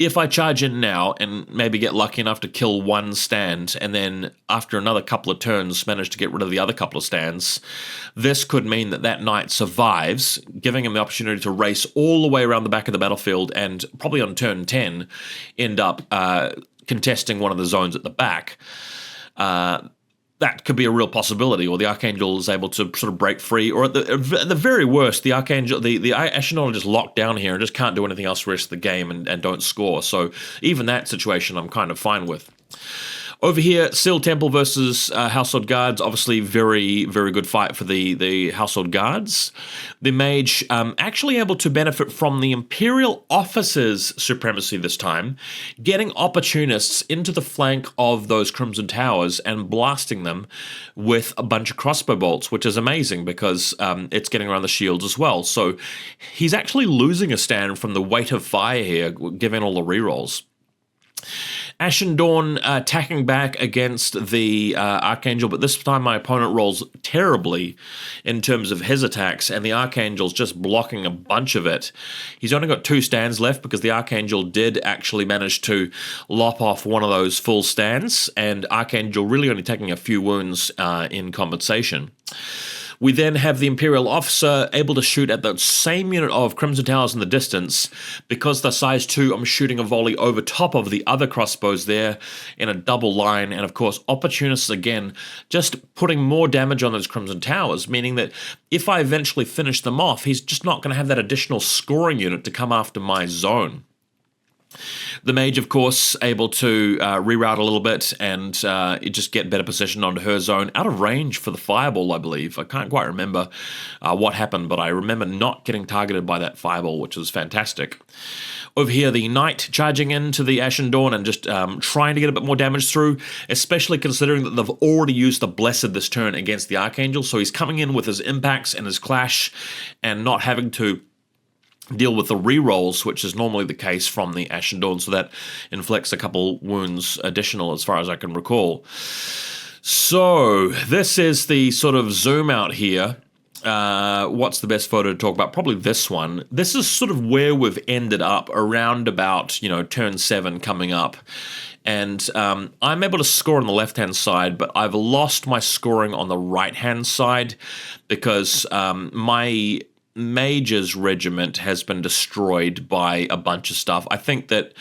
if I charge in now and maybe get lucky enough to kill one stand, and then after another couple of turns manage to get rid of the other couple of stands, this could mean that that knight survives, giving him the opportunity to race all the way around the back of the battlefield and probably on turn 10 end up contesting one of the zones at the back. That could be a real possibility, or the Archangel is able to sort of break free, or at the very worst, the Archangel, the Ashen are just locked down here and just can't do anything else the rest of the game and don't score. So even that situation I'm kind of fine with. Over here, Seal Temple versus Household Guards. Obviously, very, very good fight for the Household Guards. The Mage actually able to benefit from the Imperial officers' supremacy this time, getting opportunists into the flank of those Crimson Towers and blasting them with a bunch of crossbow bolts, which is amazing because it's getting around the shields as well. So he's actually losing a stand from the weight of fire here, given all the rerolls. Ashen Dawn attacking back against the Archangel, but this time my opponent rolls terribly in terms of his attacks, and the Archangel's just blocking a bunch of it. He's only got 2 stands left because the Archangel did actually manage to lop off one of those full stands, and Archangel really only taking a few wounds in compensation. We then have the Imperial officer able to shoot at the same unit of Crimson Towers in the distance. Because they're size 2, I'm shooting a volley over top of the other crossbows there in a double line. And of course, opportunists again, just putting more damage on those Crimson Towers, meaning that if I eventually finish them off, he's just not going to have that additional scoring unit to come after my zone. The Mage, of course, able to reroute a little bit and just get better position onto her zone. Out of range for the fireball, I believe. I can't quite remember what happened, but I remember not getting targeted by that fireball, which was fantastic. Over here, the Knight charging into the Ashen Dawn and just trying to get a bit more damage through, especially considering that they've already used the Blessed this turn against the Archangel, so he's coming in with his impacts and his clash and not having to deal with the rerolls, which is normally the case from the Ashen Dawn, so that inflicts a couple wounds additional as far as I can recall. So this is the sort of zoom out here. What's the best photo to talk about? Probably this one. This is sort of where we've ended up around about, turn 7 coming up. And I'm able to score on the left-hand side, but I've lost my scoring on the right-hand side because my Mage's regiment has been destroyed by a bunch of stuff. I think that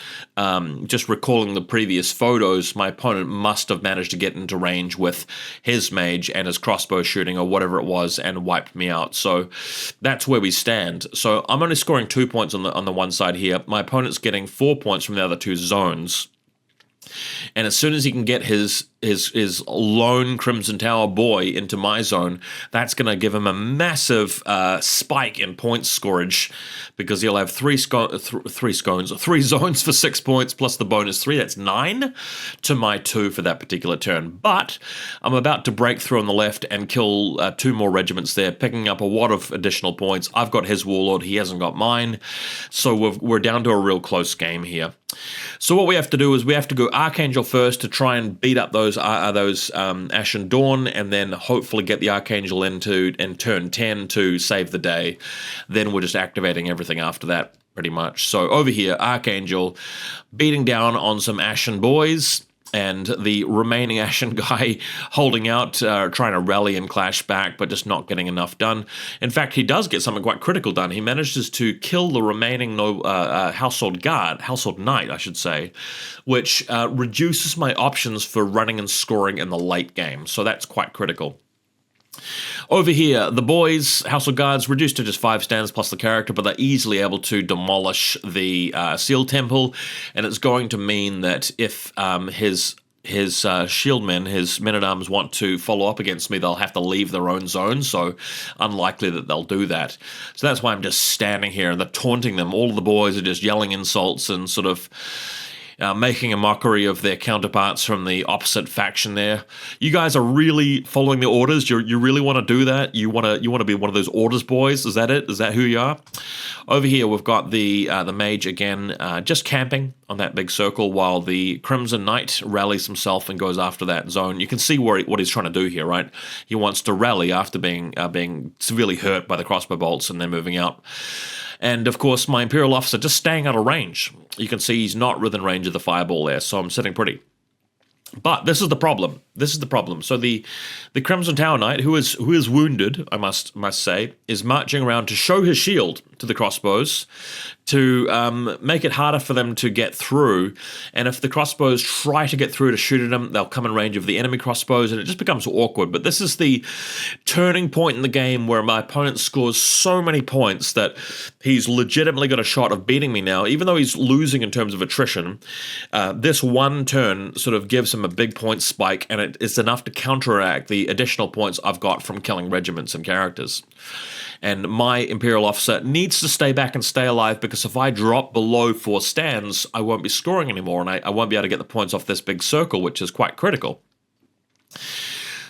just recalling the previous photos, my opponent must have managed to get into range with his Mage and his crossbow shooting or whatever it was and wiped me out. So that's where we stand. So I'm only scoring 2 points on the one side here. My opponent's getting 4 points from the other 2 zones. And as soon as he can get his lone Crimson Tower boy into my zone, that's going to give him a massive spike in points scorage because he'll have three zones for 6 points plus the bonus 3. That's 9 to my 2 for that particular turn. But I'm about to break through on the left and kill 2 more regiments there, picking up a wad of additional points. I've got his Warlord. He hasn't got mine. So we're down to a real close game here. So what we have to do is we have to go Archangel first to try and beat up those Ashen Dawn, and then hopefully get the Archangel in turn 10 to save the day. Then we're just activating everything after that, pretty much. So over here, Archangel beating down on some Ashen boys, and the remaining Ashen guy holding out, trying to rally and clash back, but just not getting enough done. In fact, he does get something quite critical done. He manages to kill the remaining household knight, I should say, which reduces my options for running and scoring in the late game. So that's quite critical. Over here, the boys, Household Guards, reduced to just 5 stands plus the character, but they're easily able to demolish the Seal Temple, and it's going to mean that if his shieldmen, his men-at-arms, want to follow up against me, they'll have to leave their own zone, so unlikely that they'll do that. So that's why I'm just standing here, and they're taunting them. All of the boys are just yelling insults and sort of making a mockery of their counterparts from the opposite faction there. You guys are really following the orders? You really want to do that? You want to be one of those orders boys? Is that it? Is that who you are? Over here, we've got the Mage again, just camping on that big circle while the Crimson Knight rallies himself and goes after that zone. You can see what he's trying to do here, right? He wants to rally after being severely hurt by the crossbow bolts and then moving out. And, of course, my Imperial officer just staying out of range. You can see he's not within range of the fireball there, so I'm sitting pretty. But this is the problem. This is the problem. So the Crimson Tower Knight, who is wounded, I must say, is marching around to show his shield to the crossbows, to make it harder for them to get through. And if the crossbows try to get through to shoot at them, they'll come in range of the enemy crossbows, and it just becomes awkward. But this is the turning point in the game where my opponent scores so many points that he's legitimately got a shot of beating me now, even though he's losing in terms of attrition. This one turn sort of gives him a big point spike, and it's enough to counteract the additional points I've got from killing regiments and characters. And my Imperial officer needs to stay back and stay alive, because if I drop below 4 stands, I won't be scoring anymore, and I won't be able to get the points off this big circle, which is quite critical.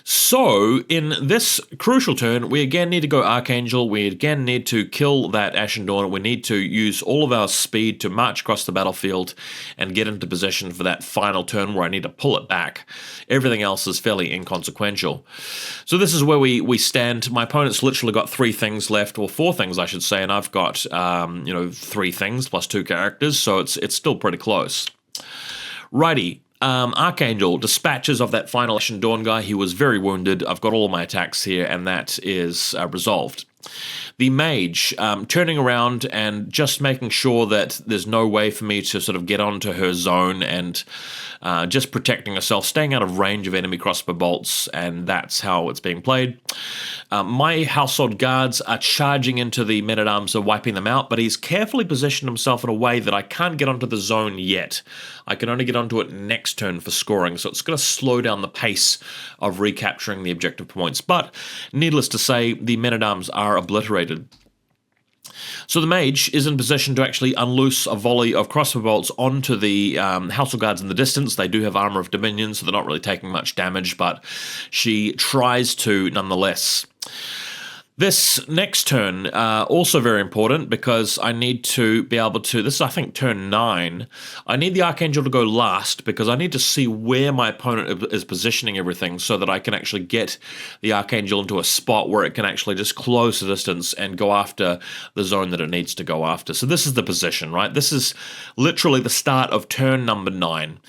So, in this crucial turn, we again need to go Archangel, we again need to kill that Ashen Dawn, we need to use all of our speed to march across the battlefield and get into position for that final turn where I need to pull it back. Everything else is fairly inconsequential. So this is where we stand. My opponent's literally got 3 things left, or 4 things I should say, and I've got 3 things plus 2 characters, so it's still pretty close. Righty. Archangel dispatches of that final Ashen Dawn guy. He was very wounded. I've got all my attacks here, and that is resolved. The Mage, turning around and just making sure that there's no way for me to sort of get onto her zone, and just protecting herself, staying out of range of enemy crossbow bolts, and that's how it's being played. My Household Guards are charging into the men-at-arms and wiping them out, but he's carefully positioned himself in a way that I can't get onto the zone yet. I can only get onto it next turn for scoring, so it's going to slow down the pace of recapturing the objective points. But, needless to say, the men-at-arms are obliterated. So the Mage is in position to actually unloose a volley of crossbow bolts onto the Household Guards in the distance. They do have Armor of Dominion, so they're not really taking much damage, but she tries to nonetheless. This next turn, also very important, because I need to be able to, this is I think turn 9, I need the Archangel to go last, because I need to see where my opponent is positioning everything, so that I can actually get the Archangel into a spot where it can actually just close the distance and go after the zone that it needs to go after. So this is the position, right? This is literally the start of turn number 9.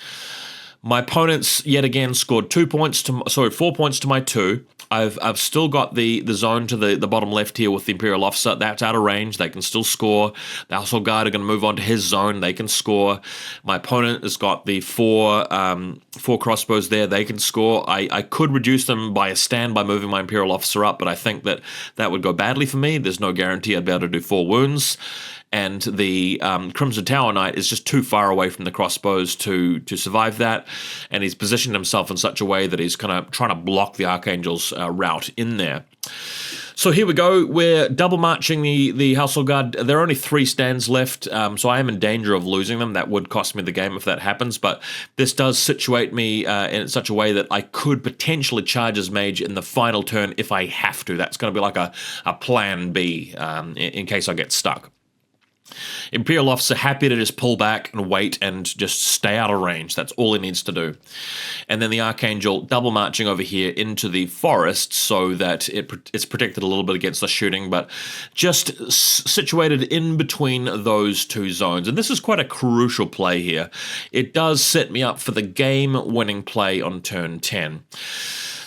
My opponent's yet again scored 4 points to my 2. I've still got the zone to the bottom left here with the Imperial officer. That's out of range. They can still score. The Household Guard are going to move on to his zone. They can score. My opponent has got the 4 crossbows there. They can score. I could reduce them by a stand by moving my Imperial officer up, but I think that would go badly for me. There's no guarantee I'd be able to do 4 wounds. And the Crimson Tower Knight is just too far away from the crossbows to survive that, and he's positioned himself in such a way that he's kind of trying to block the Archangel's route in there. So here we go, we're double marching the Household Guard. There are only 3 stands left, so I am in danger of losing them. That would cost me the game if that happens, but this does situate me in such a way that I could potentially charge as Mage in the final turn if I have to. That's going to be like a plan B in case I get stuck. Imperial officer happy to just pull back and wait and just stay out of range. That's all he needs to do. And then the Archangel double marching over here into the forest so that it's protected a little bit against the shooting, but just situated in between those two zones. And this is quite a crucial play here. It does set me up for the game-winning play on turn 10.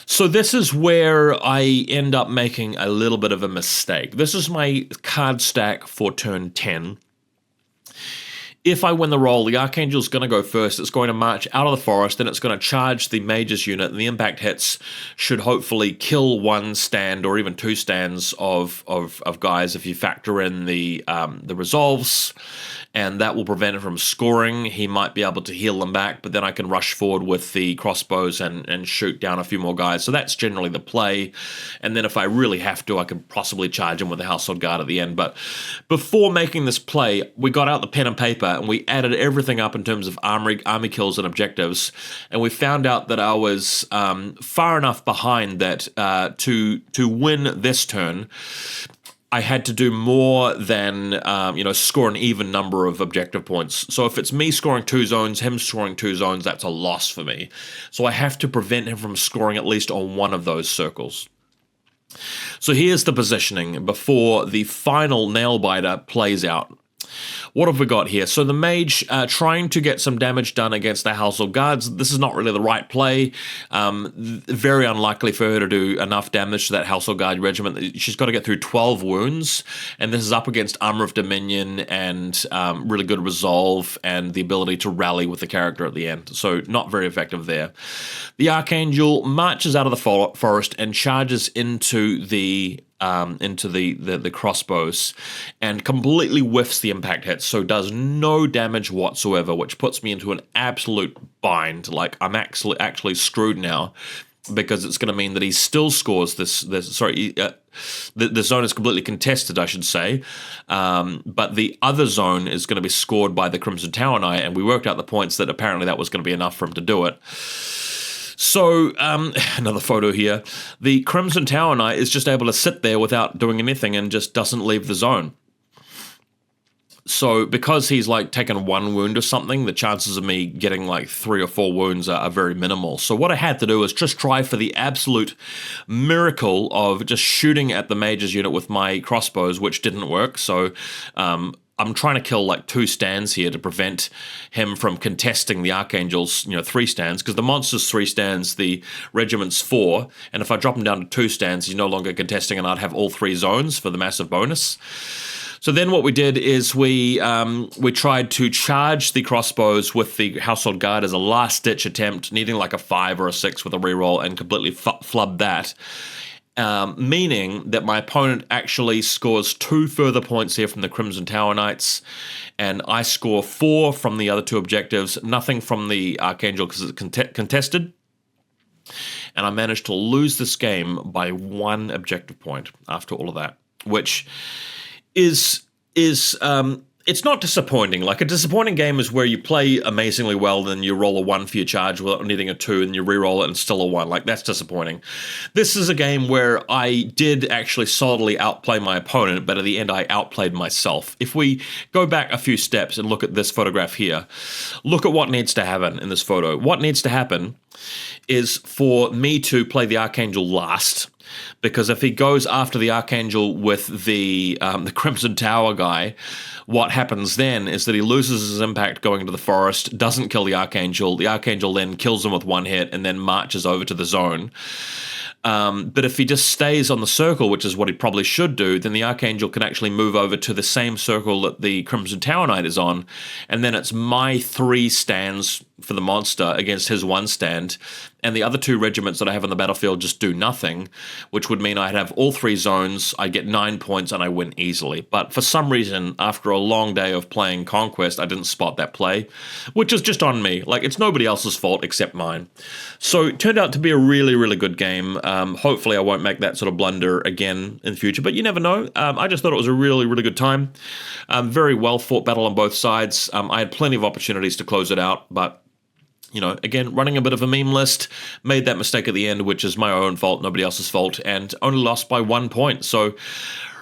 So this is where I end up making a little bit of a mistake. This is my card stack for turn 10. If I win the roll, the Archangel's going to go first. It's going to march out of the forest, and it's going to charge the Mage's unit, and the impact hits should hopefully kill one stand or even two stands of guys if you factor in the resolves, and that will prevent it from scoring. He might be able to heal them back, but then I can rush forward with the crossbows and shoot down a few more guys. So that's generally the play, and then if I really have to, I could possibly charge him with the Household Guard at the end. But before making this play, we got out the pen and paper, and we added everything up in terms of army kills and objectives, and we found out that I was far enough behind that to win this turn, I had to do more than score an even number of objective points. So if it's me scoring 2 zones, him scoring 2 zones, that's a loss for me. So I have to prevent him from scoring at least on one of those circles. So here's the positioning before the final nail-biter plays out. What have we got here? So the Mage trying to get some damage done against the Household Guards. This is not really the right play. Very unlikely for her to do enough damage to that Household Guard regiment. She's got to get through 12 wounds, and this is up against Armor of Dominion and really good resolve and the ability to rally with the character at the end. So not very effective there. The Archangel marches out of the forest and charges into the crossbows and completely whiffs the impact hits, so does no damage whatsoever, which puts me into an absolute bind. Like, I'm actually screwed now, because it's going to mean that he still scores the zone is completely contested, I should say, but the other zone is going to be scored by the Crimson Tower Knight, and we worked out the points that apparently that was going to be enough for him to do it. So, another photo here. The Crimson Tower Knight is just able to sit there without doing anything and just doesn't leave the zone. So, because he's like taken 1 wound or something, the chances of me getting like 3 or 4 wounds are very minimal. So what I had to do is just try for the absolute miracle of just shooting at the Mage's unit with my crossbows, which didn't work. So, I'm trying to kill like 2 stands here to prevent him from contesting the Archangel's, 3 stands, because the monster's 3 stands, the regiment's 4, and if I drop him down to 2 stands, he's no longer contesting, and I'd have all 3 zones for the massive bonus. So then what we did is we tried to charge the crossbows with the Household Guard as a last-ditch attempt, needing like a 5 or a 6 with a reroll, and completely flubbed that. Meaning that my opponent actually scores 2 further points here from the Crimson Tower Knights, and I score 4 from the other 2 objectives, nothing from the Archangel because it's contested, and I managed to lose this game by 1 objective point after all of that, which is it's not disappointing. Like, a disappointing game is where you play amazingly well, then you roll a 1 for your charge without needing a 2, and you re-roll it and still a 1. Like, that's disappointing. This is a game where I did actually solidly outplay my opponent, but at the end I outplayed myself. If we go back a few steps and look at this photograph here, look at what needs to happen in this photo. What needs to happen is for me to play the Archangel last, because if he goes after the Archangel with the Crimson Tower guy, what happens then is that he loses his impact going into the forest, doesn't kill the Archangel then kills him with 1 hit, and then marches over to the zone. But if he just stays on the circle, which is what he probably should do, then the Archangel can actually move over to the same circle that the Crimson Tower Knight is on, and then it's my 3 stands for the monster against his 1 stand, and the other 2 regiments that I have on the battlefield just do nothing, which would mean I'd have all 3 zones, I get 9 points, and I win easily. But for some reason, after a long day of playing Conquest, I didn't spot that play, which is just on me. Like, it's nobody else's fault except mine. So it turned out to be a really, really good game. Hopefully I won't make that sort of blunder again in the future, but you never know. I just thought it was a really, really good time. Very well fought battle on both sides. I had plenty of opportunities to close it out, but again, running a bit of a meme list, made that mistake at the end, which is my own fault, nobody else's fault, and only lost by 1 point. So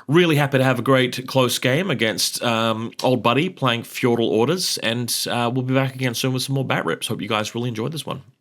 Really happy to have a great close game against old buddy playing Feudal Orders, and we'll be back again soon with some more bat rips. Hope you guys really enjoyed this one.